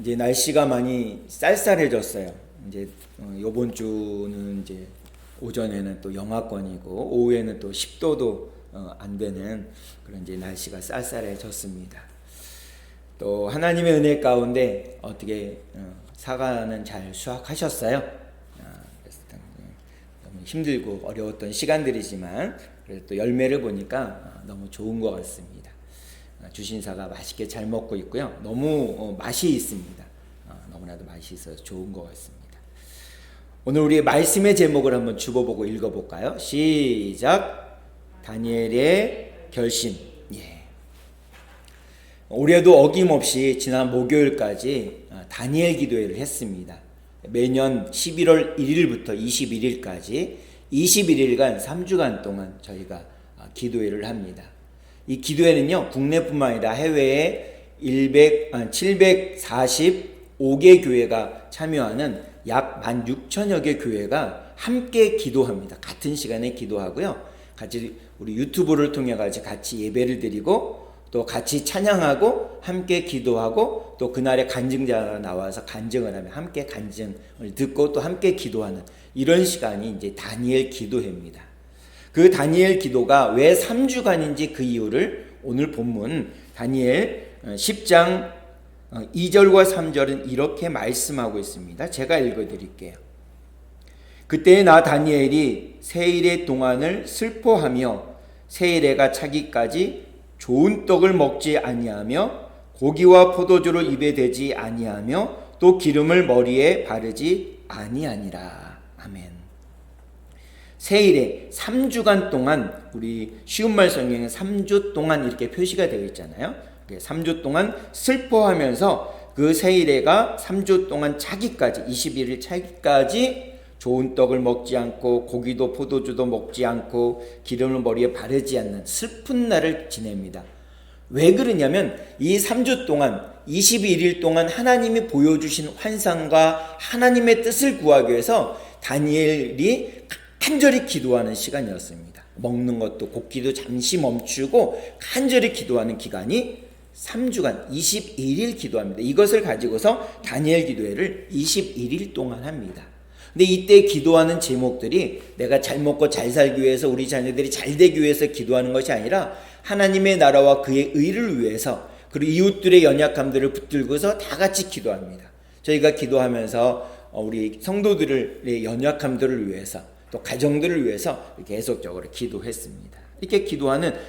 이제 날씨가 많이 쌀쌀해졌어요. 이제 이번 주는 이제 오전에는 또 영하권이고 오후에는 또 10도도 안 되는 그런 이제 날씨가 쌀쌀해졌습니다. 또 하나님의 은혜 가운데 어떻게 사과는 잘 수확하셨어요? 너무 힘들고 어려웠던 시간들이지만 그래도 또 열매를 보니까 너무 좋은 것 같습니다. 주신 사과 맛있게 잘 먹고 있고요. 너무 맛이 있습니다. 너무나도 맛이 있어서 좋은 것 같습니다. 오늘 우리의 말씀의 제목을 한번 주보보고 읽어볼까요? 시작. 다니엘의 결심. 올해도 어김없이 지난 목요일까지 다니엘 기도회를 했습니다. 매년 11월 1일부터 21일까지 21일간 3주간 동안 저희가 기도회를 합니다. 이 기도회는요, 국내뿐만 아니라 해외에 745개 교회가 참여하는 약 16,000여 개 교회가 함께 기도합니다. 같은 시간에 기도하고요. 같이 우리 유튜브를 통해 같이 예배를 드리고 또 같이 찬양하고 함께 기도하고 또 그날에 간증자가 나와서 간증을 하면 함께 간증을 듣고 또 함께 기도하는 이런 시간이 이제 다니엘 기도회입니다. 그 다니엘 기도가 왜 3주간인지 그 이유를 오늘 본문 다니엘 10장 2절과 3절은 이렇게 말씀하고 있습니다. 제가 읽어드릴게요. 그때 나 다니엘이 세일의 동안을 슬퍼하며 세일해가 차기까지 좋은 떡을 먹지 아니하며 고기와 포도주를 입에 대지 아니하며 또 기름을 머리에 바르지 아니하니라. 아멘. 세일에 3주간 동안 우리 쉬운말 성경에 3주 동안 이렇게 표시가 되어 있잖아요. 3주 동안 슬퍼하면서 그 세일에가 3주 동안 차기까지 21일 차기까지 좋은 떡을 먹지 않고 고기도 포도주도 먹지 않고 기름을 머리에 바르지 않는 슬픈 날을 지냅니다. 왜 그러냐면 이 3주 동안 21일 동안 하나님이 보여주신 환상과 하나님의 뜻을 구하기 위해서 다니엘이 간절히 기도하는 시간이었습니다. 먹는 것도 걷기도 잠시 멈추고 간절히 기도하는 기간이 3주간 21일 기도합니다. 이것을 가지고서 다니엘 기도회를 21일 동안 합니다. 근데 이때 기도하는 제목들이 내가 잘 먹고 잘 살기 위해서 우리 자녀들이 잘 되기 위해서 기도하는 것이 아니라 하나님의 나라와 그의 의를 위해서 그리고 이웃들의 연약함들을 붙들고서 다 같이 기도합니다. 저희가 기도하면서 우리 성도들의 연약함들을 위해서 또 가정들을 위해서 계속적으로 기도했습니다. 이렇게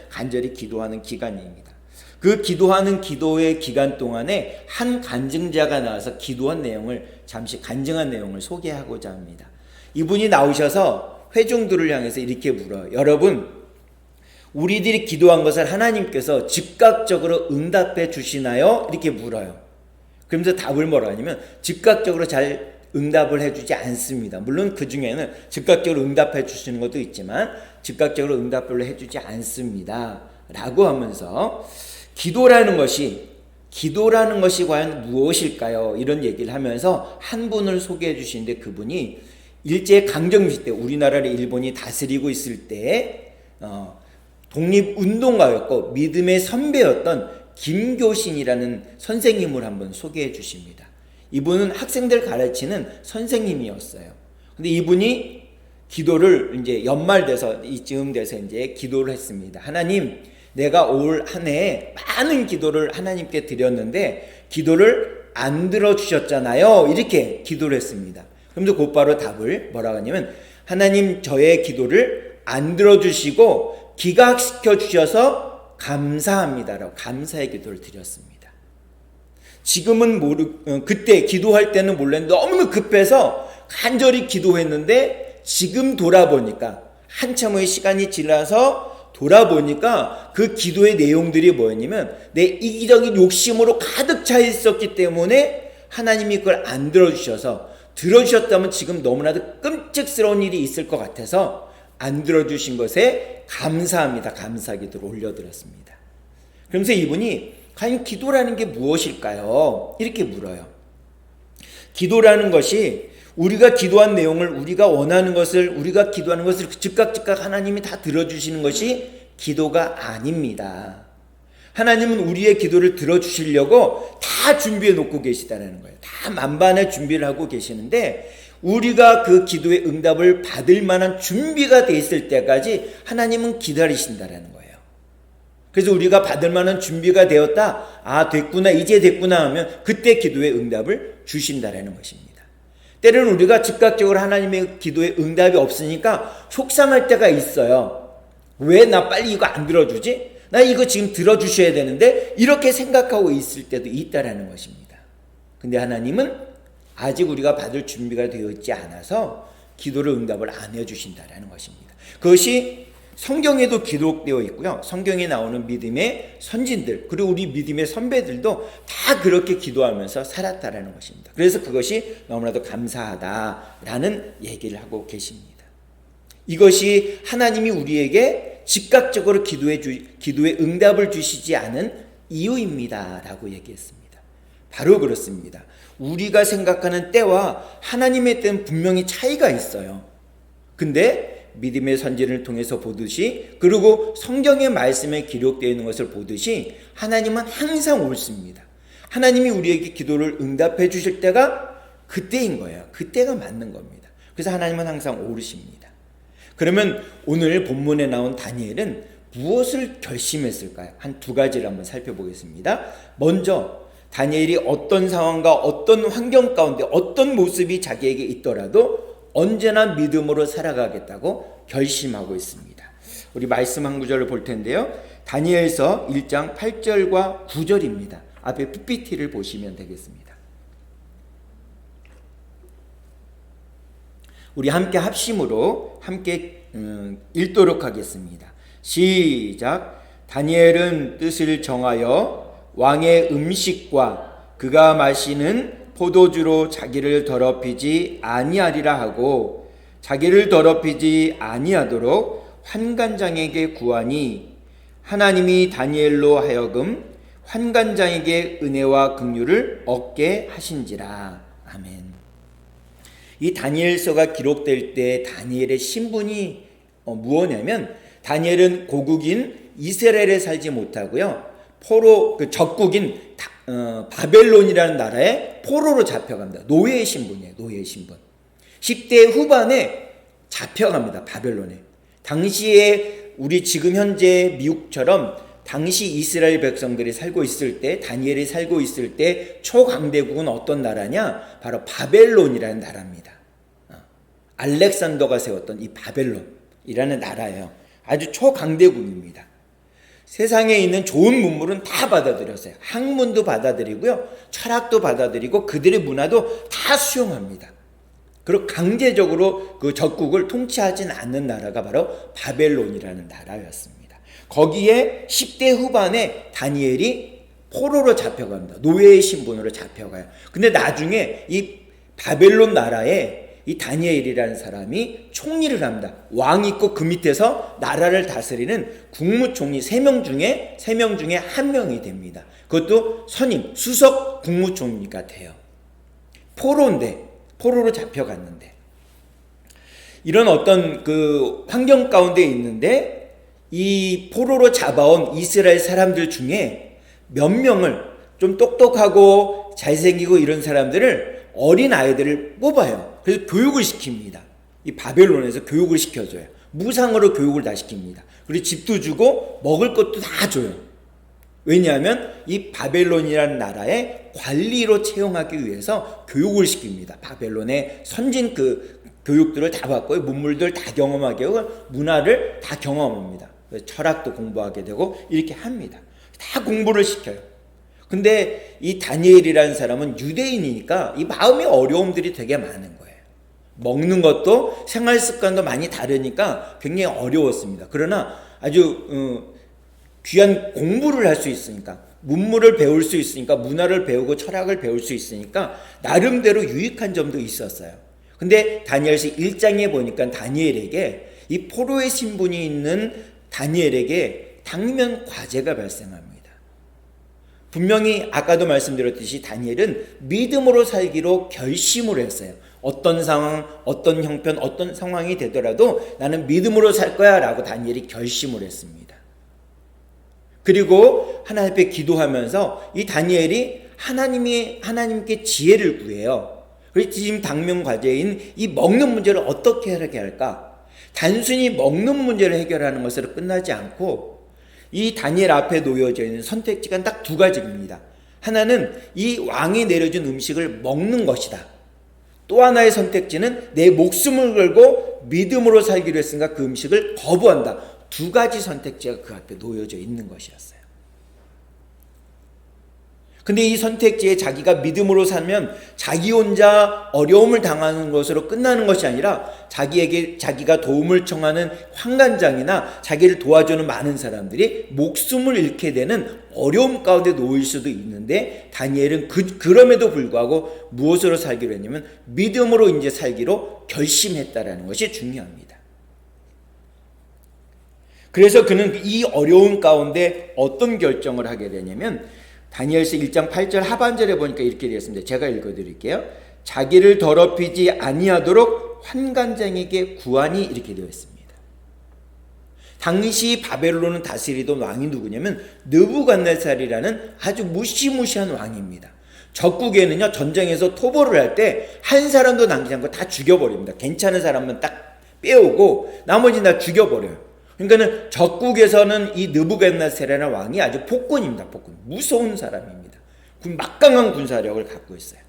간절히 기도하는 기간입니다. 그 기도하는 기도의 기간 동안에 한 간증자가 나와서 기도한 내용을 잠시 간증한 내용을 소개하고자 합니다. 이분이 나오셔서 회중들을 향해서 이렇게 물어요. 여러분, 우리들이 기도한 것을 하나님께서 즉각적으로 응답해 주시나요? 이렇게 물어요. 그러면서 답을 뭐라 하냐면 즉각적으로 잘 응답을 해주지 않습니다. 물론 그 중에는 즉각적으로 응답해 주시는 것도 있지만 즉각적으로 응답을 해주지 않습니다. 라고 하면서 기도라는 것이 과연 무엇일까요? 이런 얘기를 하면서 한 분을 소개해 주시는데 그분이 일제강점기 때 우리나라를 일본이 다스리고 있을 때 독립운동가였고 믿음의 선배였던 김교신이라는 선생님을 한번 소개해 주십니다. 이분은 학생들 가르치는 선생님이었어요. 근데 이분이 기도를 이제 연말 돼서 이쯤 돼서 이제 기도를 했습니다. 하나님, 내가 올 한 해에 많은 기도를 하나님께 드렸는데 기도를 안 들어주셨잖아요. 이렇게 기도를 했습니다. 그러면서 곧바로 답을 뭐라고 하냐면 하나님, 저의 기도를 안 들어주시고 기각시켜 주셔서 감사합니다라고 감사의 기도를 드렸습니다. 지금은 그때 기도할 때는 몰랐는데 너무 급해서 간절히 기도했는데 지금 돌아보니까 한참의 시간이 지나서 돌아보니까 그 기도의 내용들이 뭐였냐면 내 이기적인 욕심으로 가득 차 있었기 때문에 하나님이 그걸 안 들어주셔서 들어주셨다면 지금 너무나도 끔찍스러운 일이 있을 것 같아서 안 들어주신 것에 감사합니다. 감사 기도를 올려드렸습니다. 그러면서 이분이 과연 기도라는 게 무엇일까요? 이렇게 물어요. 기도라는 것이 우리가 기도한 내용을 우리가 원하는 것을 우리가 기도하는 것을 즉각 하나님이 다 들어주시는 것이 기도가 아닙니다. 하나님은 우리의 기도를 들어주시려고 다 준비해 놓고 계시다는 거예요. 다 만반의 준비를 하고 계시는데 우리가 그 기도의 응답을 받을 만한 준비가 돼 있을 때까지 하나님은 기다리신다는 거예요. 그래서 우리가 받을 만한 준비가 되었다. 아, 됐구나, 이제 됐구나 하면 그때 기도의 응답을 주신다는 것입니다. 때로는 우리가 즉각적으로 하나님의 기도의 응답이 없으니까 속상할 때가 있어요. 왜 나 빨리 이거 안 들어주지? 나 이거 지금 들어주셔야 되는데 이렇게 생각하고 있을 때도 있다라는 것입니다. 근데 하나님은 아직 우리가 받을 준비가 되어 있지 않아서 기도를 응답을 안 해주신다라는 것입니다. 그것이 성경에도 기록되어 있고요. 성경에 나오는 믿음의 선진들 그리고 우리 믿음의 선배들도 다 그렇게 기도하면서 살았다라는 것입니다. 그래서 그것이 너무나도 감사하다라는 얘기를 하고 계십니다. 이것이 하나님이 우리에게 즉각적으로 기도의 응답을 주시지 않은 이유입니다 라고 얘기했습니다. 바로 그렇습니다. 우리가 생각하는 때와 하나님의 때는 분명히 차이가 있어요. 근데 믿음의 선진을 통해서 보듯이 그리고 성경의 말씀에 기록되어 있는 것을 보듯이 하나님은 항상 옳습니다. 하나님이 우리에게 기도를 응답해 주실 때가 그때인 거예요. 그때가 맞는 겁니다. 그래서 하나님은 항상 옳으십니다. 그러면 오늘 본문에 나온 다니엘은 무엇을 결심했을까요? 한 두 가지를 한번 살펴보겠습니다. 먼저 다니엘이 어떤 상황과 어떤 환경 가운데 어떤 모습이 자기에게 있더라도 언제나 믿음으로 살아가겠다고 결심하고 있습니다. 우리 말씀 한 구절을 볼 텐데요. 다니엘서 1장 8절과 9절입니다. 앞에 PPT를 보시면 되겠습니다. 우리 함께 합심으로 함께 읽도록 하겠습니다. 시작. 다니엘은 뜻을 정하여 왕의 음식과 그가 마시는 포도주로 자기를 더럽히지 아니하리라 하고 자기를 더럽히지 아니하도록 환관장에게 구하니 하나님이 다니엘로 하여금 환관장에게 은혜와 긍휼을 얻게 하신지라. 아멘. 이 다니엘서가 기록될 때 다니엘의 신분이 무엇이냐면 다니엘은 고국인 이스라엘에 살지 못하고요. 포로 적국인 바벨론이라는 나라에 포로로 잡혀갑니다. 노예의 신분이에요. 노예의 신분. 10대 후반에 잡혀갑니다. 바벨론에. 당시에 우리 지금 현재 미국처럼 당시 이스라엘 백성들이 살고 있을 때 다니엘이 살고 있을 때 초강대국은 어떤 나라냐? 바로 바벨론이라는 나라입니다. 알렉산더가 세웠던 이 바벨론이라는 나라예요. 아주 초강대국입니다. 세상에 있는 좋은 문물은 다 받아들였어요. 학문도 받아들이고요. 철학도 받아들이고 그들의 문화도 다 수용합니다. 그리고 강제적으로 그 적국을 통치하진 않는 나라가 바로 바벨론이라는 나라였습니다. 거기에 10대 후반에 다니엘이 포로로 잡혀갑니다. 노예의 신분으로 잡혀가요. 근데 나중에 이 바벨론 나라에 이 다니엘이라는 사람이 총리를 합니다. 왕이 있고 그 밑에서 나라를 다스리는 국무총리 3명 중에 1명이 됩니다. 그것도 선임, 수석 국무총리가 돼요. 포로로 잡혀갔는데 이런 어떤 그 환경 가운데 있는데 이 포로로 잡아온 이스라엘 사람들 중에 몇 명을 좀 똑똑하고 잘생기고 이런 사람들을 어린 아이들을 뽑아요. 그래서 교육을 시킵니다. 이 바벨론에서 교육을 시켜줘요. 무상으로 교육을 다 시킵니다. 그리고 집도 주고 먹을 것도 다 줘요. 왜냐하면 이 바벨론이라는 나라의 관리로 채용하기 위해서 교육을 시킵니다. 바벨론의 선진 그 교육들을 다 받고요. 문물들 다 경험하게 하고 문화를 다 경험합니다. 그래서 철학도 공부하게 되고 이렇게 합니다. 다 공부를 시켜요. 근데 이 다니엘이라는 사람은 유대인이니까 이 마음의 어려움들이 되게 많은 거예요. 먹는 것도 생활 습관도 많이 다르니까 굉장히 어려웠습니다. 그러나 아주 귀한 공부를 할 수 있으니까 문물을 배울 수 있으니까 문화를 배우고 철학을 배울 수 있으니까 나름대로 유익한 점도 있었어요. 근데 다니엘서 1장에 보니까 다니엘에게 이 포로의 신분이 있는 다니엘에게 당면 과제가 발생합니다. 분명히 아까도 말씀드렸듯이 다니엘은 믿음으로 살기로 결심을 했어요. 어떤 상황, 어떤 형편, 어떤 상황이 되더라도 나는 믿음으로 살 거야 라고 다니엘이 결심을 했습니다. 그리고 하나님 앞에 기도하면서 이 다니엘이 하나님께 지혜를 구해요. 그래서 지금 당면 과제인 이 먹는 문제를 어떻게 해결할까? 단순히 먹는 문제를 해결하는 것으로 끝나지 않고 이 다니엘 앞에 놓여져 있는 선택지가 딱 두 가지입니다. 하나는 이 왕이 내려준 음식을 먹는 것이다. 또 하나의 선택지는 내 목숨을 걸고 믿음으로 살기로 했으니까 그 음식을 거부한다. 두 가지 선택지가 그 앞에 놓여져 있는 것이었어요. 근데 이 선택지에 자기가 믿음으로 살면 자기 혼자 어려움을 당하는 것으로 끝나는 것이 아니라 자기가 도움을 청하는 환관장이나 자기를 도와주는 많은 사람들이 목숨을 잃게 되는 어려움 가운데 놓일 수도 있는데 다니엘은 그럼에도 불구하고 무엇으로 살기로 했냐면 믿음으로 이제 살기로 결심했다라는 것이 중요합니다. 그래서 그는 이 어려움 가운데 어떤 결정을 하게 되냐면 다니엘서 1장 8절 하반절에 보니까 이렇게 되었습니다. 제가 읽어드릴게요. 자기를 더럽히지 아니하도록 환관장에게 구하니 이렇게 되어 있습니다. 당시 바벨론을 다스리던 왕이 누구냐면 느부갓네살이라는 아주 무시무시한 왕입니다. 적국에는요 전쟁에서 토벌을 할 때 한 사람도 남기지 않고 다 죽여버립니다. 괜찮은 사람은 딱 빼오고 나머지는 다 죽여버려요. 그러니까는 적국에서는 이 느부갓네살이라는 왕이 아주 폭군입니다. 폭군. 무서운 사람입니다. 막강한 군사력을 갖고 있어요.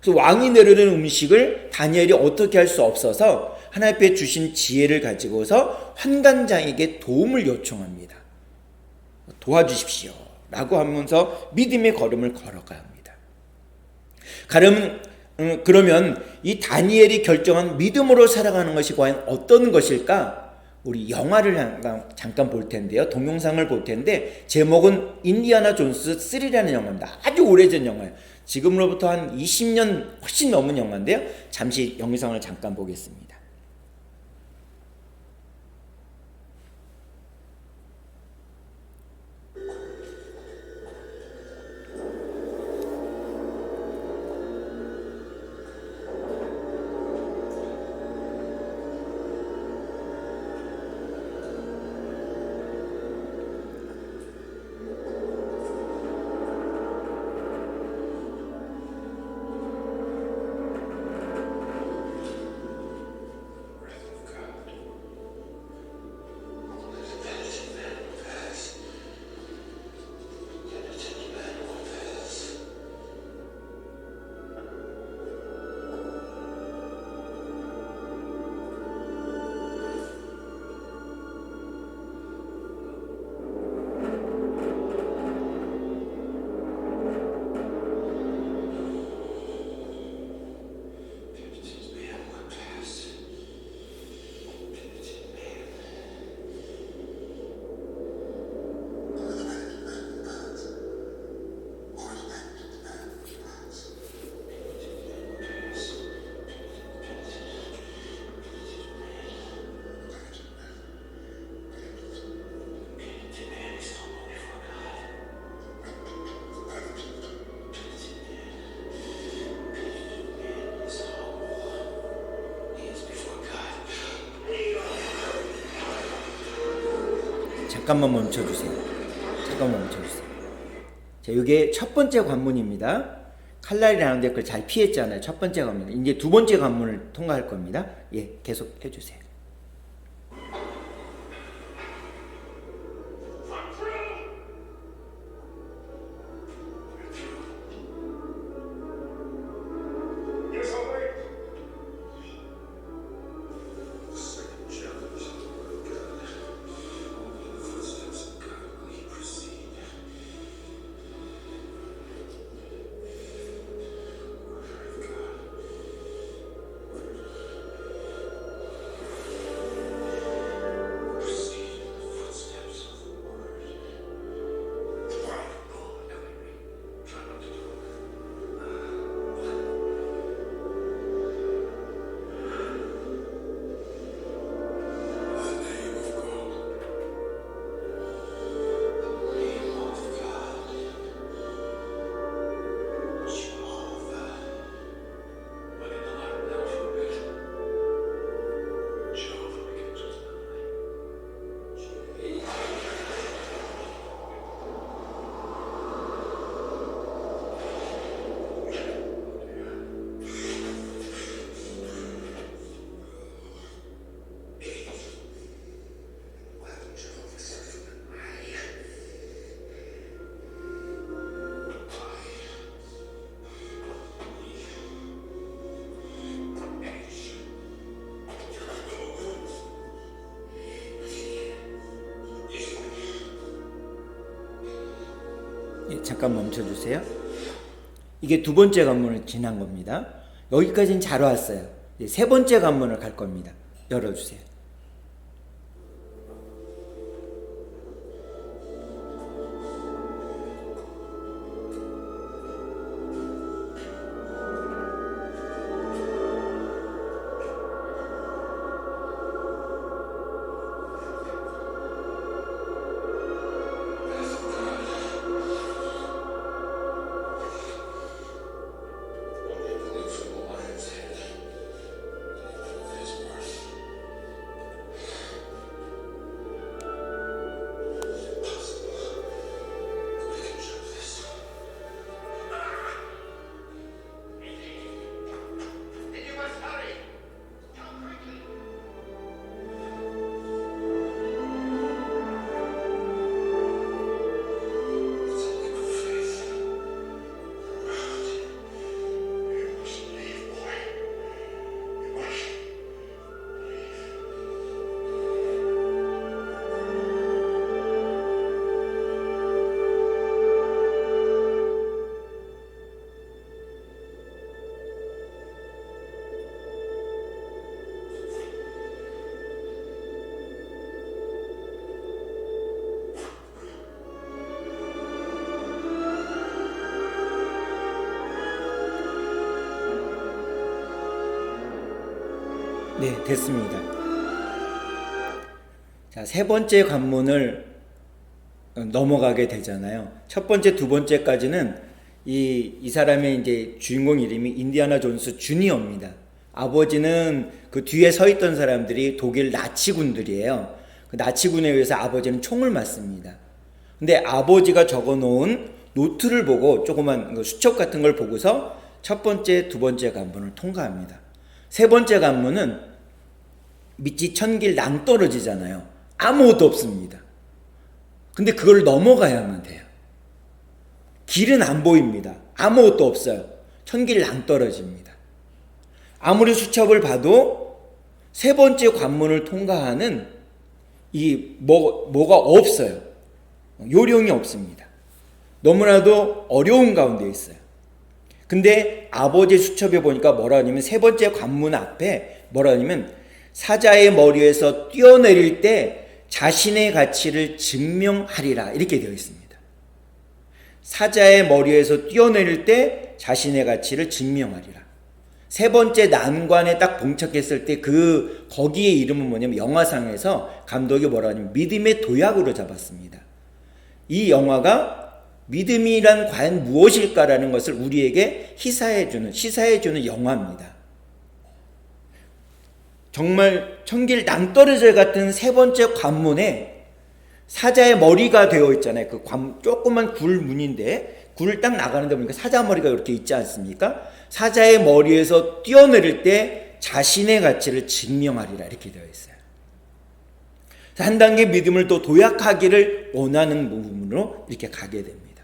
그래서 왕이 내려는 음식을 다니엘이 어떻게 할 수 없어서 하나님 앞에 주신 지혜를 가지고서 환관장에게 도움을 요청합니다. 도와주십시오. 라고 하면서 믿음의 걸음을 걸어갑니다. 그러면 이 다니엘이 결정한 믿음으로 살아가는 것이 과연 어떤 것일까? 우리 영화를 잠깐 볼 텐데요. 동영상을 볼 텐데 제목은 인디아나 존스 3라는 영화입니다. 아주 오래전 영화예요. 지금으로부터 한 20년 훨씬 넘은 영화인데요. 잠시 영상을 잠깐 보겠습니다. 잠깐만 멈춰주세요. 자, 이게 첫 번째 관문입니다. 칼날이 나는데 그걸 잘 피했잖아요. 첫 번째 관문. 이제 두 번째 관문을 통과할 겁니다. 예, 계속 해주세요. 잠깐 멈춰주세요. 이게 두 번째 관문을 지난 겁니다. 여기까지는 잘 왔어요. 세 번째 관문을 갈 겁니다. 열어주세요. 네, 됐습니다. 자, 세 번째 관문을 넘어가게 되잖아요. 첫 번째, 두 번째까지는 이 사람의 이제 주인공 이름이 인디아나 존스 주니어입니다. 아버지는 그 뒤에 서 있던 사람들이 독일 나치군들이에요. 그 나치군에 의해서 아버지는 총을 맞습니다. 근데 아버지가 적어 놓은 노트를 보고 조그만 수첩 같은 걸 보고서 첫 번째, 두 번째 관문을 통과합니다. 세 번째 관문은 밑이 천길 낭떠러지잖아요. 아무것도 없습니다. 근데 그걸 넘어가야만 돼요. 길은 안 보입니다. 아무것도 없어요. 천길 낭떠러집니다. 아무리 수첩을 봐도 세 번째 관문을 통과하는 뭐가 없어요. 요령이 없습니다. 너무나도 어려운 가운데 있어요. 근데 아버지 수첩에 보니까 뭐라 하냐면 세 번째 관문 앞에 뭐라 하냐면 사자의 머리에서 뛰어내릴 때 자신의 가치를 증명하리라 이렇게 되어 있습니다. 사자의 머리에서 뛰어내릴 때 자신의 가치를 증명하리라. 세 번째 난관에 딱 봉착했을 때 거기의 이름은 뭐냐면 영화상에서 감독이 뭐라 하냐면 믿음의 도약으로 잡았습니다. 이 영화가 믿음이란 과연 무엇일까라는 것을 우리에게 시사해주는 영화입니다. 정말 천길 낭떠러질 같은 세 번째 관문에 사자의 머리가 되어 있잖아요. 그 조그만 굴문인데 굴을 딱 나가는데 보니까 사자 머리가 이렇게 있지 않습니까? 사자의 머리에서 뛰어내릴 때 자신의 가치를 증명하리라 이렇게 되어 있어요. 한 단계 믿음을 또 도약하기를 원하는 부분으로 이렇게 가게 됩니다.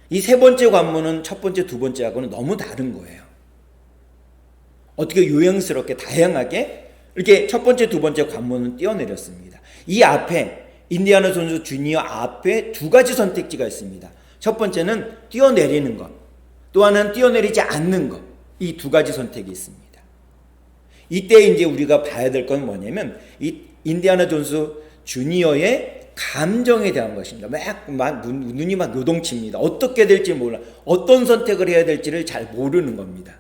이 세 번째 관문은 첫 번째, 두 번째하고는 너무 다른 거예요. 어떻게 요양스럽게 다양하게 이렇게 첫 번째, 두 번째 관문은 뛰어내렸습니다. 이 앞에 인디아나 존스 주니어 앞에 두 가지 선택지가 있습니다. 첫 번째는 뛰어내리는 것, 또 하나는 뛰어내리지 않는 것. 이 두 가지 선택이 있습니다. 이때 이제 우리가 봐야 될 건 뭐냐면 이 인디아나 존스 주니어의 감정에 대한 것입니다. 눈이 막 요동칩니다. 어떻게 될지 몰라. 어떤 선택을 해야 될지를 잘 모르는 겁니다.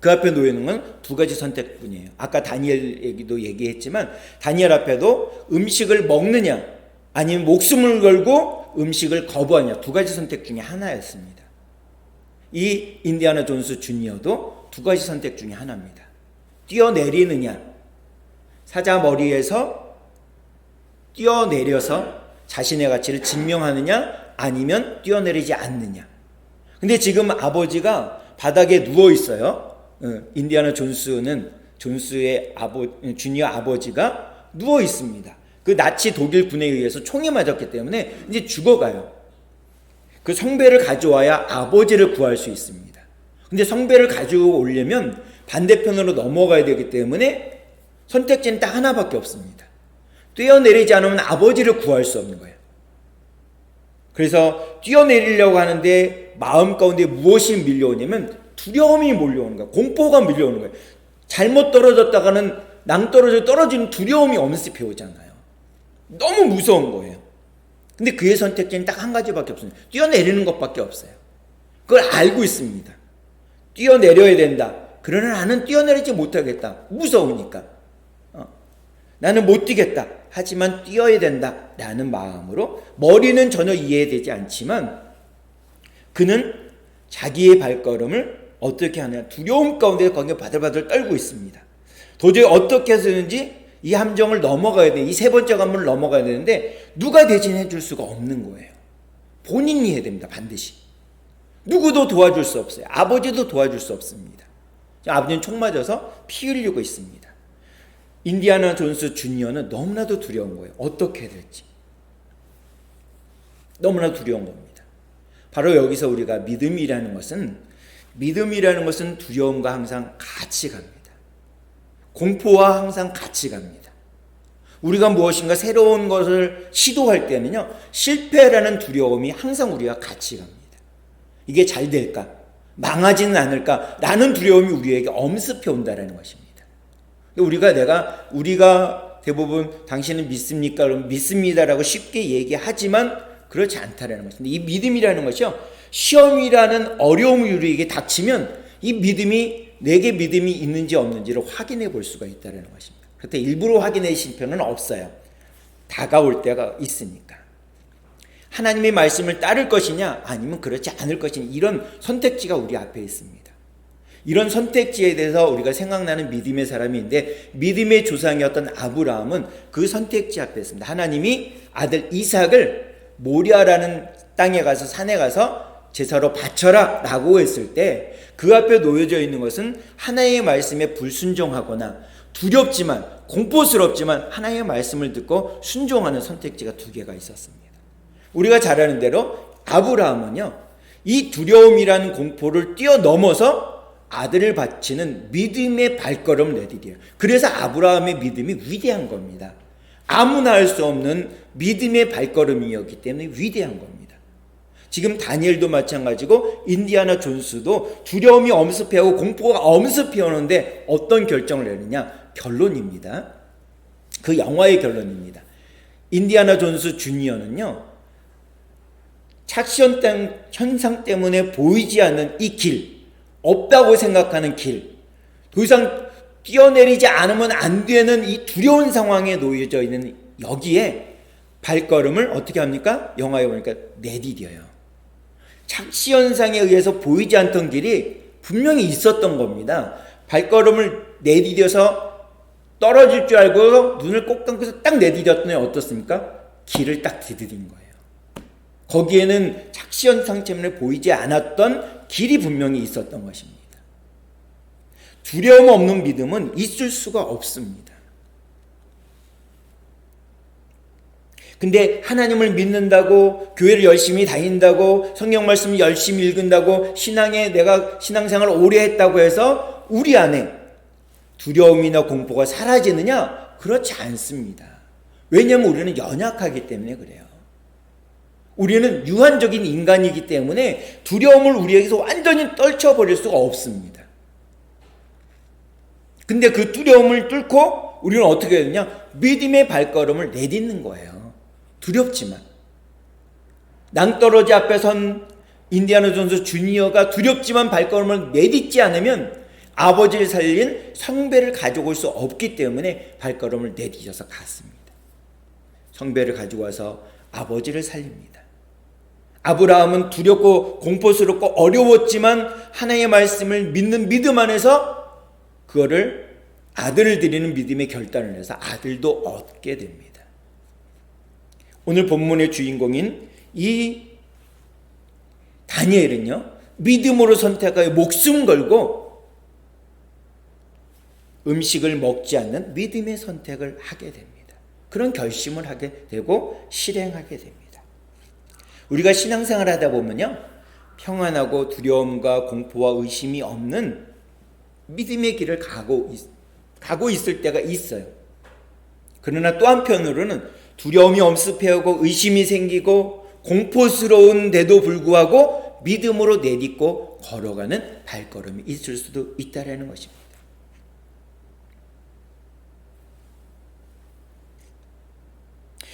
그 앞에 놓여 있는 건 두 가지 선택뿐이에요. 아까 다니엘 얘기도 얘기했지만 다니엘 앞에도 음식을 먹느냐 아니면 목숨을 걸고 음식을 거부하냐 두 가지 선택 중에 하나였습니다. 이 인디아나 존스 주니어도 두 가지 선택 중에 하나입니다. 뛰어내리느냐 사자 머리에서 뛰어내려서 자신의 가치를 증명하느냐 아니면 뛰어내리지 않느냐. 근데 지금 아버지가 바닥에 누워 있어요. 인디아나 존스의 주니어 아버지가 누워 있습니다. 그 나치 독일 군에 의해서 총에 맞았기 때문에 이제 죽어가요. 그 성배를 가져와야 아버지를 구할 수 있습니다. 근데 성배를 가지고 오려면 반대편으로 넘어가야 되기 때문에 선택지는 딱 하나밖에 없습니다. 뛰어내리지 않으면 아버지를 구할 수 없는 거예요. 그래서 뛰어내리려고 하는데 마음 가운데 무엇이 밀려오냐면 두려움이 몰려오는 거예요. 공포가 밀려오는 거예요. 잘못 떨어졌다가는 낭떠러져 떨어지는 두려움이 엄습해 오잖아요. 너무 무서운 거예요. 근데 그의 선택지는 딱 한 가지밖에 없습니다. 뛰어내리는 것밖에 없어요. 그걸 알고 있습니다. 뛰어내려야 된다. 그러나 나는 뛰어내리지 못하겠다. 무서우니까. 나는 못 뛰겠다. 하지만 뛰어야 된다. 라는 마음으로 머리는 전혀 이해되지 않지만 그는 자기의 발걸음을 어떻게 하느냐. 두려움 가운데 거기에 바들바들 떨고 있습니다. 도저히 어떻게 해서든지 이 함정을 넘어가야 돼. 이 세 번째 관문을 넘어가야 되는데 누가 대신해 줄 수가 없는 거예요. 본인이 해야 됩니다. 반드시. 누구도 도와줄 수 없어요. 아버지도 도와줄 수 없습니다. 아버지는 총 맞아서 피 흘리고 있습니다. 인디아나 존스 주니어는 너무나도 두려운 거예요. 어떻게 해야 될지. 너무나 두려운 겁니다. 바로 여기서 우리가 믿음이라는 것은 두려움과 항상 같이 갑니다. 공포와 항상 같이 갑니다. 우리가 무엇인가 새로운 것을 시도할 때는요, 실패라는 두려움이 항상 우리와 같이 갑니다. 이게 잘 될까? 망하지는 않을까? 라는 두려움이 우리에게 엄습해 온다는 것입니다. 우리가 대부분 당신은 믿습니까? 그럼 믿습니다라고 쉽게 얘기하지만 그렇지 않다라는 것입니다. 이 믿음이라는 것이요, 시험이라는 어려움이 우리에게 닥치면 이 믿음이 내게 믿음이 있는지 없는지를 확인해 볼 수가 있다는 것입니다. 그런데 일부러 확인하실 필요는 없어요. 다가올 때가 있으니까. 하나님의 말씀을 따를 것이냐 아니면 그렇지 않을 것이냐, 이런 선택지가 우리 앞에 있습니다. 이런 선택지에 대해서 우리가 생각나는 믿음의 사람이 있는데, 믿음의 조상이었던 아브라함은 그 선택지 앞에 있습니다. 하나님이 아들 이삭을 모리아라는 땅에 가서, 산에 가서 제사로 바쳐라 라고 했을 때 그 앞에 놓여져 있는 것은 하나님의 말씀에 불순종하거나 두렵지만 공포스럽지만 하나님의 말씀을 듣고 순종하는 선택지가 두 개가 있었습니다. 우리가 잘 아는 대로 아브라함은요, 이 두려움이라는 공포를 뛰어넘어서 아들을 바치는 믿음의 발걸음을 내디뎌요. 그래서 아브라함의 믿음이 위대한 겁니다. 아무나 할 수 없는 믿음의 발걸음이었기 때문에 위대한 겁니다. 지금 다니엘도 마찬가지고 인디아나 존스도 두려움이 엄습해오고 공포가 엄습해오는데 어떤 결정을 내느냐? 결론입니다. 그 영화의 결론입니다. 인디아나 존스 주니어는요, 착시 현상 때문에 보이지 않는 이 길, 없다고 생각하는 길, 더 이상 뛰어내리지 않으면 안 되는 이 두려운 상황에 놓여져 있는 여기에 발걸음을 어떻게 합니까? 영화에 보니까 내디뎌요. 착시 현상에 의해서 보이지 않던 길이 분명히 있었던 겁니다. 발걸음을 내디뎌서 떨어질 줄 알고 눈을 꼭 감고서 딱 내디뎠더니 어떻습니까? 길을 딱 디디딘 거예요. 거기에는 착시 현상 때문에 보이지 않았던 길이 분명히 있었던 것입니다. 두려움 없는 믿음은 있을 수가 없습니다. 근데 하나님을 믿는다고, 교회를 열심히 다닌다고, 성경 말씀을 열심히 읽는다고, 내가 신앙생활을 오래 했다고 해서 우리 안에 두려움이나 공포가 사라지느냐? 그렇지 않습니다. 왜냐하면 우리는 연약하기 때문에 그래요. 우리는 유한적인 인간이기 때문에 두려움을 우리에게서 완전히 떨쳐버릴 수가 없습니다. 근데 그 두려움을 뚫고 우리는 어떻게 해야 되냐? 믿음의 발걸음을 내딛는 거예요. 두렵지만. 낭떠러지 앞에 선 인디아나 존스 주니어가 두렵지만 발걸음을 내딛지 않으면 아버지를 살린 성배를 가지고 올 수 없기 때문에 발걸음을 내딛어서 갔습니다. 성배를 가지고 와서 아버지를 살립니다. 아브라함은 두렵고 공포스럽고 어려웠지만 하나님의 말씀을 믿는 믿음 안에서 그거를 아들을 드리는 믿음의 결단을 해서 아들도 얻게 됩니다. 오늘 본문의 주인공인 이 다니엘은요, 믿음으로 선택하여 목숨 걸고 음식을 먹지 않는 믿음의 선택을 하게 됩니다. 그런 결심을 하게 되고 실행하게 됩니다. 우리가 신앙생활 하다 보면요, 평안하고 두려움과 공포와 의심이 없는 믿음의 길을 가고 있을 때가 있어요. 그러나 또 한편으로는 두려움이 엄습해오고 의심이 생기고 공포스러운데도 불구하고 믿음으로 내딛고 걸어가는 발걸음이 있을 수도 있다라는 것입니다.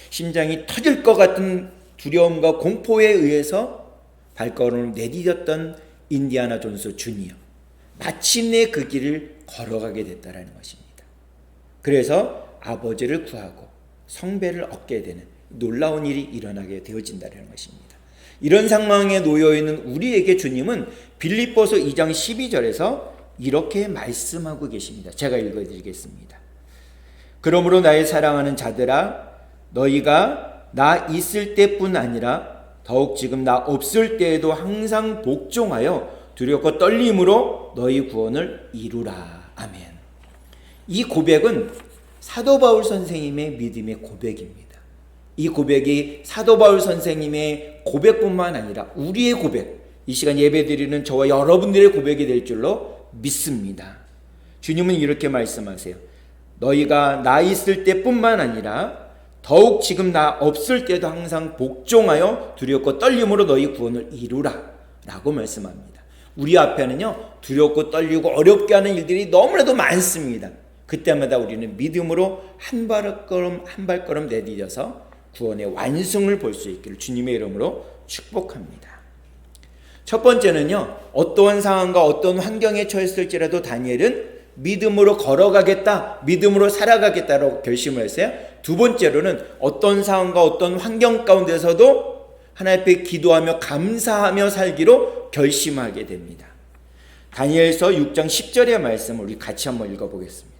심장이 터질 것 같은 두려움과 공포에 의해서 발걸음을 내디뎠던 인디아나 존스 주니어, 마침내 그 길을 걸어가게 됐다라는 것입니다. 그래서 아버지를 구하고 성배를 얻게 되는 놀라운 일이 일어나게 되어진다는 것입니다. 이런 상황에 놓여있는 우리에게 주님은 빌립보서 2장 12절에서 이렇게 말씀하고 계십니다. 제가 읽어드리겠습니다. 그러므로 나의 사랑하는 자들아, 너희가 나 있을 때뿐 아니라 더욱 지금 나 없을 때에도 항상 복종하여 두렵고 떨림으로 너희 구원을 이루라. 아멘. 이 고백은 사도 바울 선생님의 믿음의 고백입니다. 이 고백이 사도 바울 선생님의 고백뿐만 아니라 우리의 고백, 이 시간 예배드리는 저와 여러분들의 고백이 될 줄로 믿습니다. 주님은 이렇게 말씀하세요. 너희가 나 있을 때뿐만 아니라 더욱 지금 나 없을 때도 항상 복종하여 두렵고 떨림으로 너희 구원을 이루라 라고 말씀합니다. 우리 앞에는요, 두렵고 떨리고 어렵게 하는 일들이 너무나도 많습니다. 그때마다 우리는 믿음으로 한 발걸음 내디뎌서 구원의 완성을 볼 수 있기를 주님의 이름으로 축복합니다. 첫 번째는요, 어떠한 상황과 어떤 환경에 처했을지라도 다니엘은 믿음으로 걸어가겠다, 믿음으로 살아가겠다라고 결심을 했어요. 두 번째로는 어떤 상황과 어떤 환경 가운데서도 하나님 앞에 기도하며 감사하며 살기로 결심하게 됩니다. 다니엘서 6장 10절의 말씀을 우리 같이 한번 읽어보겠습니다.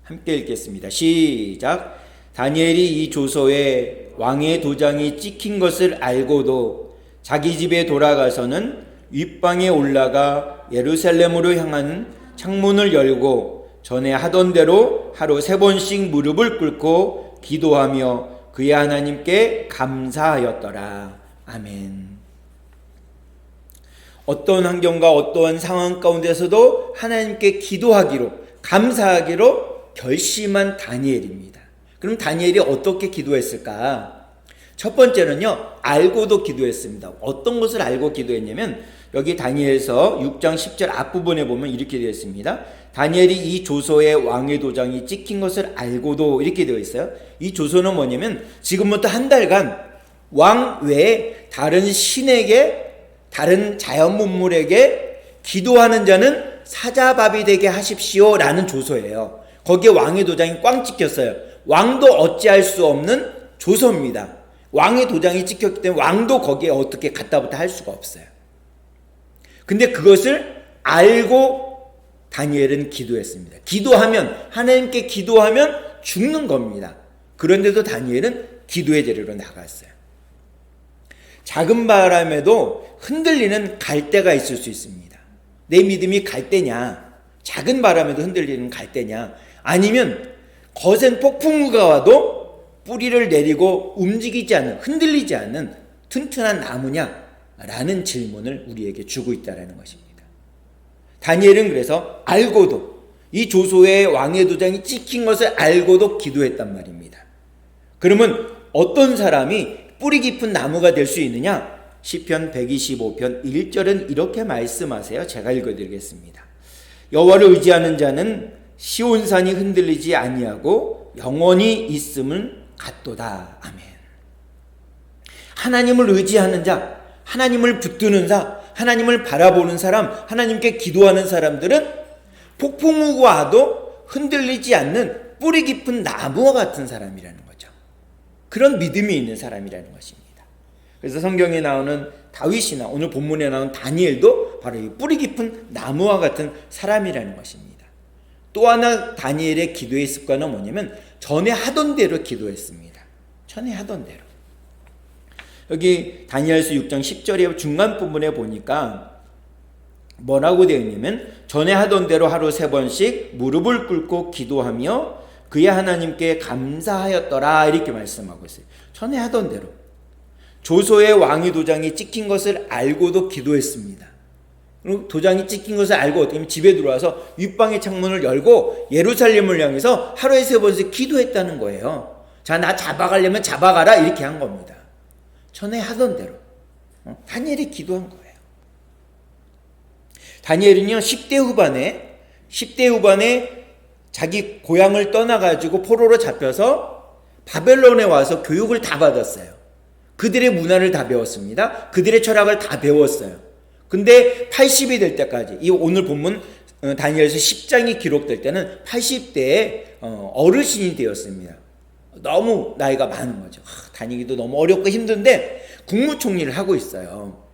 함께 읽겠습니다. 시작. 다니엘이 이 조서에 왕의 도장이 찍힌 것을 알고도 자기 집에 돌아가서는 윗방에 올라가 예루살렘으로 향하는 창문을 열고 전에 하던 대로 하루 3번씩 무릎을 꿇고 기도하며 그의 하나님께 감사하였더라. 아멘. 어떤 환경과 어떠한 상황 가운데서도 하나님께 기도하기로, 감사하기로 결심한 다니엘입니다. 그럼 다니엘이 어떻게 기도했을까? 첫 번째는요, 알고도 기도했습니다. 어떤 것을 알고 기도했냐면 여기 다니엘서 6장 10절 앞부분에 보면 이렇게 되어 있습니다. 다니엘이 이 조서에 왕의 도장이 찍힌 것을 알고도, 이렇게 되어 있어요. 이 조서는 뭐냐면 지금부터 한 달간 왕 외에 다른 신에게, 다른 자연 문물에게 기도하는 자는 사자밥이 되게 하십시오 라는 조서예요. 거기에 왕의 도장이 꽝 찍혔어요. 왕도 어찌할 수 없는 조서입니다. 왕의 도장이 찍혔기 때문에 왕도 거기에 어떻게 갖다부터 할 수가 없어요. 근데 그것을 알고 다니엘은 기도했습니다. 기도하면, 하나님께 기도하면 죽는 겁니다. 그런데도 다니엘은 기도의 자리로 나갔어요. 작은 바람에도 흔들리는 갈대가 있을 수 있습니다. 내 믿음이 갈대냐, 작은 바람에도 흔들리는 갈대냐, 아니면 거센 폭풍우가 와도 뿌리를 내리고 움직이지 않는, 흔들리지 않는 튼튼한 나무냐 라는 질문을 우리에게 주고 있다는 것입니다. 다니엘은 그래서 알고도, 이 조소의 왕의 도장이 찍힌 것을 알고도 기도했단 말입니다. 그러면 어떤 사람이 뿌리 깊은 나무가 될 수 있느냐? 시편 125편 1절은 이렇게 말씀하세요. 제가 읽어드리겠습니다. 여호와를 의지하는 자는 시온산이 흔들리지 아니하고 영원히 있음은 같도다. 아멘. 하나님을 의지하는 자, 하나님을 붙드는 자, 하나님을 바라보는 사람, 하나님께 기도하는 사람들은 폭풍우가 와도 흔들리지 않는 뿌리 깊은 나무와 같은 사람이라는 거죠. 그런 믿음이 있는 사람이라는 것입니다. 그래서 성경에 나오는 다윗이나 오늘 본문에 나온 다니엘도 바로 이 뿌리 깊은 나무와 같은 사람이라는 것입니다. 또 하나 다니엘의 기도의 습관은 뭐냐면 전에 하던 대로 기도했습니다. 전에 하던 대로. 여기 다니엘서 6장 10절의 중간 부분에 보니까 뭐라고 되어 있냐면 전에 하던 대로 하루 3번씩 무릎을 꿇고 기도하며 그의 하나님께 감사하였더라 이렇게 말씀하고 있어요. 전에 하던 대로. 조소의 왕의 도장이 찍힌 것을 알고도 기도했습니다. 그리고 도장이 찍힌 것을 알고 어떻게 하면 집에 들어와서 윗방의 창문을 열고 예루살렘을 향해서 하루에 3번씩 기도했다는 거예요. 자, 나 잡아가려면 잡아가라 이렇게 한 겁니다. 전에 하던 대로 다니엘이 기도한 거예요. 다니엘은요 10대 후반에 자기 고향을 떠나가지고 포로로 잡혀서 바벨론에 와서 교육을 다 받았어요. 그들의 문화를 다 배웠습니다. 그들의 철학을 다 배웠어요. 근데 80이 될 때까지, 이 오늘 본문 다니엘서 10장이 기록될 때는 80대에 어르신이 되었습니다. 너무 나이가 많은 거죠. 다니기도 너무 어렵고 힘든데 국무총리를 하고 있어요.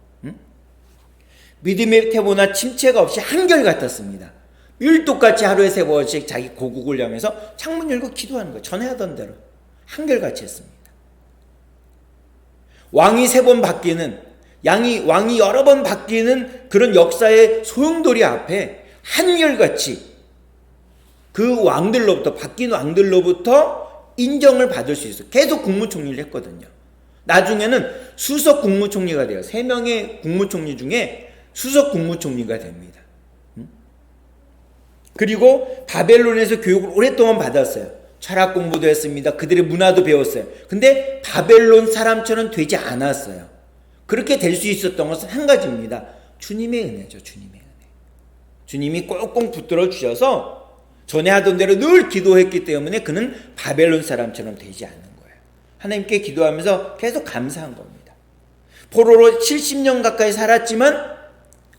믿음의 태보나 침체가 없이 한결같았습니다. 일똑같이 하루에 3번씩 자기 고국을 향해서 창문 열고 기도하는 거예요. 전에 하던 대로 한결같이 했습니다. 왕이 3번 바뀌는, 왕이 여러 번 바뀌는 그런 역사의 소용돌이 앞에 한결같이 그 왕들로부터, 바뀐 왕들로부터 인정을 받을 수 있어요. 계속 국무총리를 했거든요. 나중에는 수석 국무총리가 돼요. 3명의 국무총리 중에 수석 국무총리가 됩니다. 그리고 바벨론에서 교육을 오랫동안 받았어요. 철학 공부도 했습니다. 그들의 문화도 배웠어요. 근데 바벨론 사람처럼 되지 않았어요. 그렇게 될 수 있었던 것은 한 가지입니다. 주님의 은혜죠. 주님의 은혜. 주님이 꽁꽁 붙들어 주셔서 전에 하던 대로 늘 기도했기 때문에 그는 바벨론 사람처럼 되지 않는 거예요. 하나님께 기도하면서 계속 감사한 겁니다. 포로로 70년 가까이 살았지만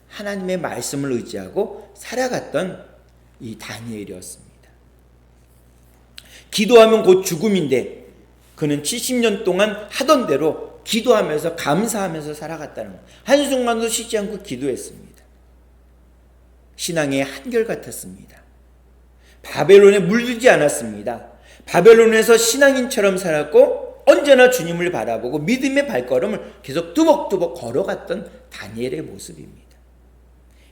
하나님의 말씀을 의지하고 살아갔던 이 다니엘이었습니다. 기도하면 곧 죽음인데 그는 70년 동안 하던 대로 기도하면서 감사하면서 살아갔다는 것. 한순간도 쉬지 않고 기도했습니다. 신앙의 한결같았습니다. 바벨론에 물들지 않았습니다. 바벨론에서 신앙인처럼 살았고 언제나 주님을 바라보고 믿음의 발걸음을 계속 뚜벅뚜벅 걸어갔던 다니엘의 모습입니다.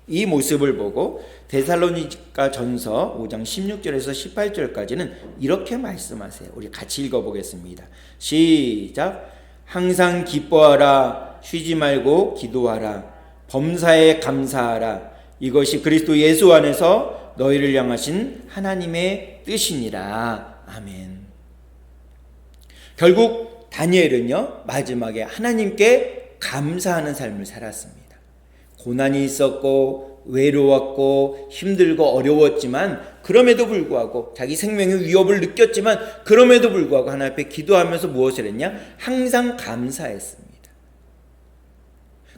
이 모습을 보고 데살로니가 전서 5장 16절에서 18절까지는 이렇게 말씀하세요. 우리 같이 읽어보겠습니다. 시작. 항상 기뻐하라. 쉬지 말고 기도하라. 범사에 감사하라. 이것이 그리스도 예수 안에서 너희를 향하신 하나님의 뜻이니라. 아멘. 결국 다니엘은요 마지막에 하나님께 감사하는 삶을 살았습니다. 고난이 있었고 외로웠고 힘들고 어려웠지만 그럼에도 불구하고 자기 생명의 위협을 느꼈지만 그럼에도 불구하고 하나님 앞에 기도하면서 무엇을 했냐? 항상 감사했습니다.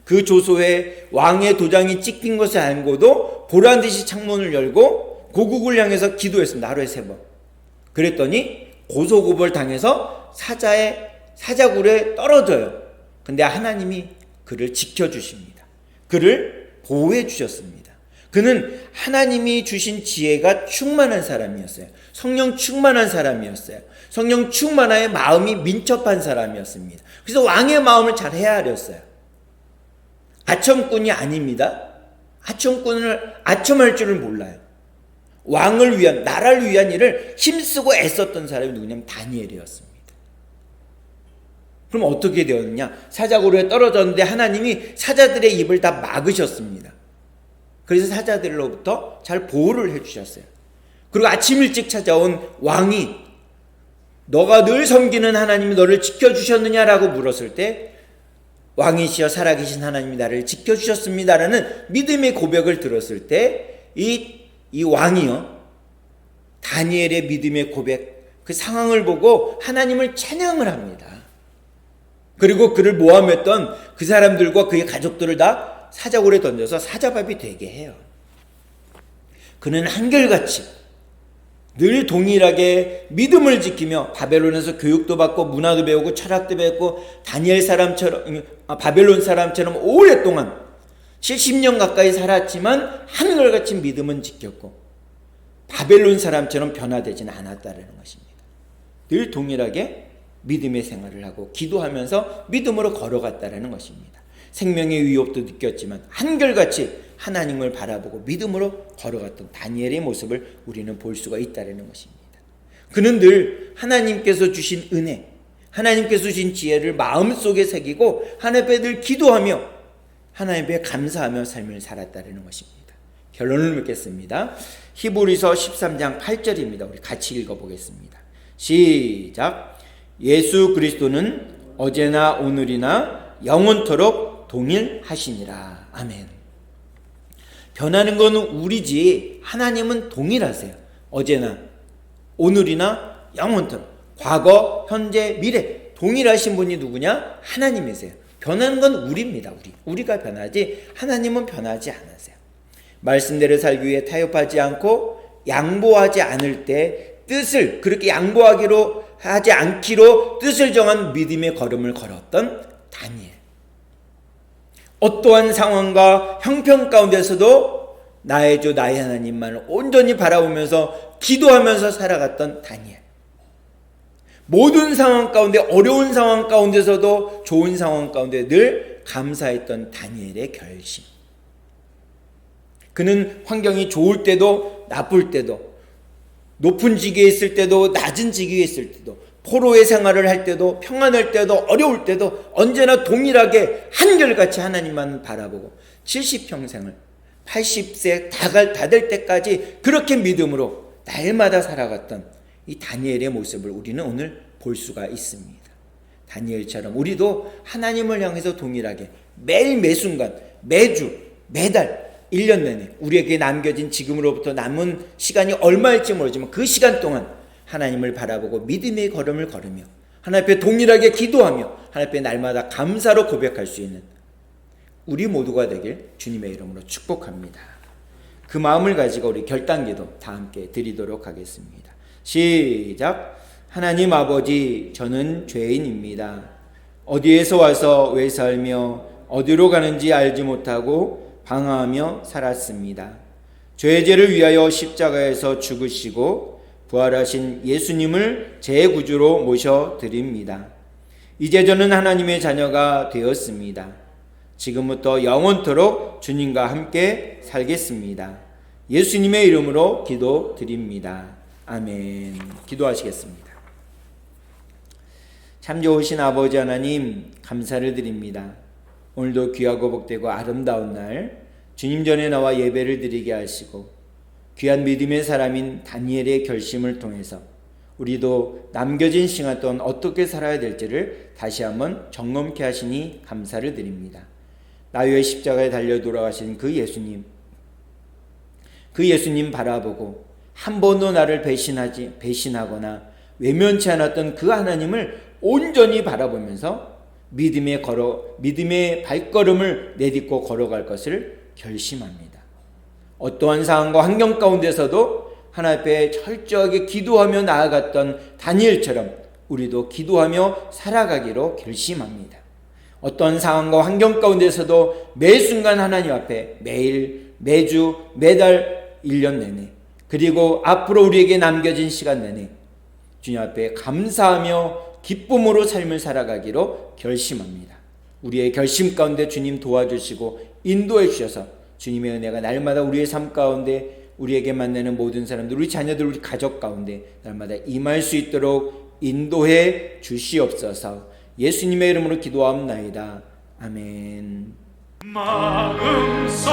그 조소에 왕의 도장이 찍힌 것을 알고도 보란듯이 창문을 열고 고국을 향해서 기도했습니다. 하루에 3번. 그랬더니 고소고발 당해서 사자굴에 떨어져요. 근데 하나님이 그를 지켜주십니다. 그를 보호해 주셨습니다. 그는 하나님이 주신 지혜가 충만한 사람이었어요. 성령 충만한 사람이었어요. 성령 충만하여 마음이 민첩한 사람이었습니다. 그래서 왕의 마음을 잘 헤아렸어요. 아첨꾼이 아닙니다. 아첨꾼을 아첨할 줄을 몰라요. 왕을 위한, 나라를 위한 일을 힘쓰고 애썼던 사람이 누구냐면 다니엘이었습니다. 그럼 어떻게 되었느냐? 사자굴에 떨어졌는데 하나님이 사자들의 입을 다 막으셨습니다. 그래서 사자들로부터 잘 보호를 해주셨어요. 그리고 아침 일찍 찾아온 왕이 너가 늘 섬기는 하나님이 너를 지켜주셨느냐라고 물었을 때 왕이시여 살아계신 하나님이 나를 지켜주셨습니다라는 믿음의 고백을 들었을 때 이 왕이요 다니엘의 믿음의 고백, 그 상황을 보고 하나님을 찬양을 합니다. 그리고 그를 모함했던 그 사람들과 그의 가족들을 다 사자굴에 던져서 사자밥이 되게 해요. 그는 한결같이 늘 동일하게 믿음을 지키며 바벨론에서 교육도 받고 문화도 배우고 철학도 배웠고 바벨론 사람처럼 오랫동안 70년 가까이 살았지만 한결같이 믿음은 지켰고 바벨론 사람처럼 변화되지는 않았다는 것입니다. 늘 동일하게 믿음의 생활을 하고 기도하면서 믿음으로 걸어갔다는 것입니다. 생명의 위협도 느꼈지만 한결같이 하나님을 바라보고 믿음으로 걸어갔던 다니엘의 모습을 우리는 볼 수가 있다는 것입니다. 그는 늘 하나님께서 주신 은혜, 하나님께서 주신 지혜를 마음속에 새기고 하나님 앞에 늘 기도하며 하나님 앞에 감사하며 삶을 살았다는 것입니다. 결론을 맺겠습니다. 히브리서 13장 8절입니다. 우리 같이 읽어보겠습니다. 시작. 예수 그리스도는 어제나 오늘이나 영원토록 동일하시니라. 아멘. 변하는 건 우리지 하나님은 동일하세요. 어제나 오늘이나 영원토록, 과거, 현재, 미래 동일하신 분이 누구냐? 하나님이세요. 변하는 건 우리입니다. 우리가 변하지 하나님은 변하지 않으세요. 말씀대로 살기 위해 타협하지 않고 양보하지 않을 때 뜻을 그렇게 양보하기로 하지 않기로 뜻을 정한 믿음의 걸음을 걸었던 다니엘. 어떠한 상황과 형편 가운데서도 나의 주 나의 하나님만을 온전히 바라보면서 기도하면서 살아갔던 다니엘. 모든 상황 가운데, 어려운 상황 가운데서도 좋은 상황 가운데 늘 감사했던 다니엘의 결심. 그는 환경이 좋을 때도 나쁠 때도, 높은 직위에 있을 때도 낮은 직위에 있을 때도, 포로의 생활을 할 때도 평안할 때도 어려울 때도 언제나 동일하게 한결같이 하나님만 바라보고 70평생을 80세 다 될 때까지 그렇게 믿음으로 날마다 살아갔던 이 다니엘의 모습을 우리는 오늘 볼 수가 있습니다. 다니엘처럼 우리도 하나님을 향해서 동일하게 매일 매순간 매주 매달 1년 내내 우리에게 남겨진 지금으로부터 남은 시간이 얼마일지 모르지만 그 시간 동안 하나님을 바라보고 믿음의 걸음을 걸으며 하나님 앞에 동일하게 기도하며 하나님 앞에 날마다 감사로 고백할 수 있는 우리 모두가 되길 주님의 이름으로 축복합니다. 그 마음을 가지고 우리 결단기도 다 함께 드리도록 하겠습니다. 시작. 하나님 아버지, 저는 죄인입니다. 어디에서 와서 왜 살며 어디로 가는지 알지 못하고 방황하며 살았습니다. 죄의 죄를 위하여 십자가에서 죽으시고 부활하신 예수님을 제 구주로 모셔드립니다. 이제 저는 하나님의 자녀가 되었습니다. 지금부터 영원토록 주님과 함께 살겠습니다. 예수님의 이름으로 기도드립니다. 아멘. 기도하시겠습니다. 참 좋으신 아버지 하나님, 감사를 드립니다. 오늘도 귀하고 복되고 아름다운 날 주님 전에 나와 예배를 드리게 하시고 귀한 믿음의 사람인 다니엘의 결심을 통해서 우리도 남겨진 시간 동안 어떻게 살아야 될지를 다시 한번 점검케 하시니 감사를 드립니다. 나의 십자가에 달려 돌아가신 그 예수님 바라보고 한 번도 나를 배신하거나 외면치 않았던 그 하나님을 온전히 바라보면서 믿음의 발걸음을 내딛고 걸어갈 것을 결심합니다. 어떠한 상황과 환경 가운데서도 하나님 앞에 철저하게 기도하며 나아갔던 다니엘처럼 우리도 기도하며 살아가기로 결심합니다. 어떤 상황과 환경 가운데서도 매 순간 하나님 앞에 매일, 매주, 매달 1년 내내 그리고 앞으로 우리에게 남겨진 시간 내내 주님 앞에 감사하며 기쁨으로 삶을 살아가기로 결심합니다. 우리의 결심 가운데 주님 도와주시고 인도해 주셔서 주님의 은혜가 날마다 우리의 삶 가운데 우리에게 만나는 모든 사람들, 우리 자녀들, 우리 가족 가운데 날마다 임할 수 있도록 인도해 주시옵소서. 예수님의 이름으로 기도하옵나이다. 아멘. 마음속에